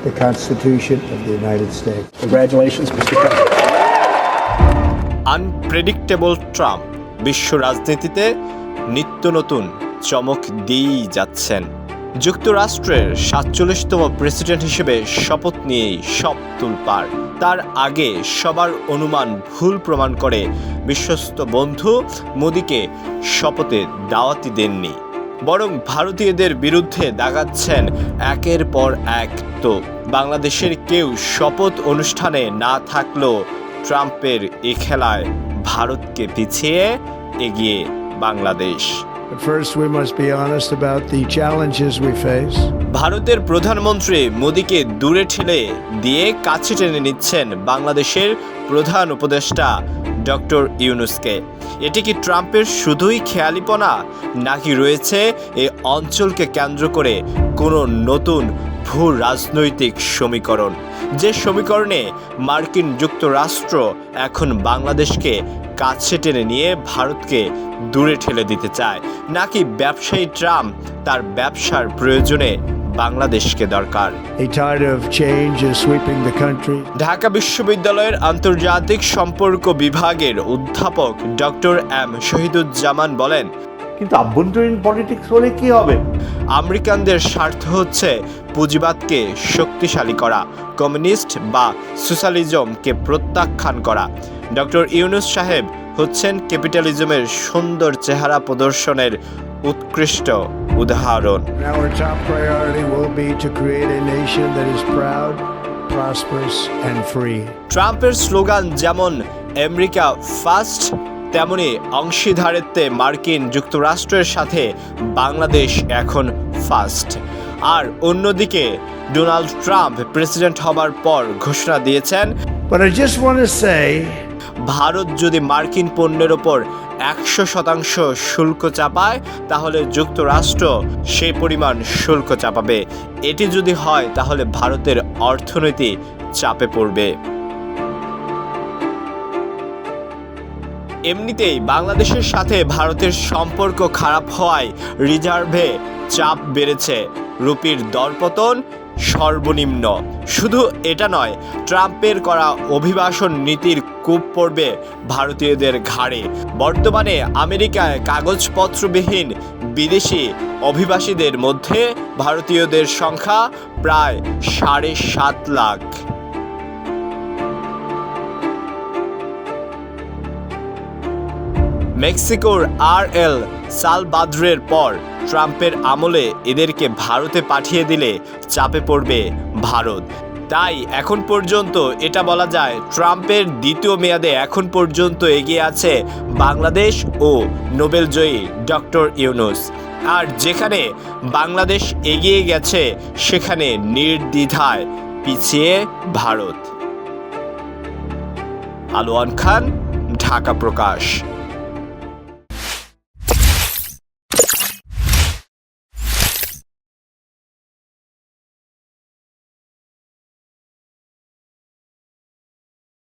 the Constitution of the United States. Congratulations, Mr. President. Unpredictable Trump বিশ্ব রাজনীতিতে নিত্য নতুন চমক দিয়েই যাচ্ছেন। যুক্তরাষ্ট্রের 47তম প্রেসিডেন্ট হিসেবে শপথ নিয়েই সব তোলপাড়। তার আগে সবার অনুমান ভুল প্রমাণ করে বিশ্বস্ত বন্ধু মোদিকে শপথে দাওয়াতি দেননি, বরং ভারতীয়দের বিরুদ্ধে দাগাচ্ছেন একের পর এক। তো বাংলাদেশের কেউ শপথ অনুষ্ঠানে না থাকলেও ট্রাম্পের এই খেলায় ভারতকে পিছিয়ে এগিয়ে Bangladesh. But first, we must be honest about the challenges we face. ভারতের প্রধানমন্ত্রী মোদিকে দূরে ঠেলে দিয়ে কাছে টেনে নিচ্ছেন বাংলাদেশের প্রধান উপদেষ্টা ডক্টর ইউনূসকে। এটি কি ট্রাম্পের শুধুই খেয়ালিপনা, নাকি রয়েছে এই অঞ্চলকে কেন্দ্র করে কোনো নতুন ভূ রাজনৈতিক সমীকরণ, যে সমীকরণে মার্কিন যুক্তরাষ্ট্র এখন বাংলাদেশকে কাছে টেনে নিয়ে ভারতকে দূরে ঠেলে দিতে চায়, নাকি ব্যবসায়ী ট্রাম্প তার ব্যবসার প্রয়োজনে বাংলাদেশকে দরকার? A tide of change is sweeping the country. Dhaka বিশ্ববিদ্যালয়ের আন্তর্জাতিক সম্পর্ক বিভাগের অধ্যাপক ডক্টর এম শহীদুজ্জামান বলেন, কিন্তু আভ্যন্তরীণ পলিটিক্স হলে কি হবে? আমেরিকানদের স্বার্থ হচ্ছে পুঁজিবাদকে শক্তিশালী করা, কমিউনিস্ট বা সোশ্যালিজমকে প্রত্যাখ্যান করা। ডক্টর ইউনূস সাহেব হচ্ছেন ক্যাপিটালিজমের সুন্দর চেহারা প্রদর্শনের উৎকৃষ্ট উদাহরণ। Our top priority will be to create a nation that is proud, prosperous, and free. ট্রাম্পের স্লোগান যেমন আমেরিকা ফার্স্ট, তেমনি অংশীদারিত্বে মার্কিন যুক্তরাষ্ট্রের সাথে বাংলাদেশ এখন ফার্স্ট। আর অন্যদিকে ডোনাল্ড ট্রাম্প প্রেসিডেন্ট হবার পর ঘোষণা দিয়েছেন, But I just want to say, Bharat যদি মার্কিন পণ্যের ওপর 100% শুল্ক চাপায়, তাহলে যুক্তরাষ্ট্র সেই পরিমাণ শুল্ক চাপাবে। এটি যদি হয়, তাহলে ভারতের অর্থনীতি চাপে পড়বে। এমনিতেই বাংলাদেশের সাথে ভারতের সম্পর্ক খারাপ হওয়ায় রিজার্ভে চাপ বেড়েছে, রুপির দরপতন সর্বনিম্ন। শুধু এটা নয়, ট্রাম্পের করা অভিবাসন নীতির কূপ পড়বে ভারতীয়দের ঘাড়ে। বর্তমানে আমেরিকায় কাগজপত্রবিহীন বিদেশি অভিবাসীদের মধ্যে ভারতীয়দের সংখ্যা প্রায় 7.5 লাখ। মেক্সিকোর এল সালভাদোরের পর ট্রাম্পের আমলে এদেরকে ভারতে পাঠিয়ে দিলে চাপে পড়বে ভারত। তাই এখন পর্যন্ত এটা বলা যায়, ট্রাম্পের দ্বিতীয় মেয়াদে এখন পর্যন্ত এগিয়ে আছে বাংলাদেশ ও নোবেলজয়ী ডক্টর ইউনূস। আর যেখানে বাংলাদেশ এগিয়ে গেছে, সেখানে নির্দ্বিধায় পিছিয়ে ভারত। আলোয়ান খান, ঢাকা প্রকাশ।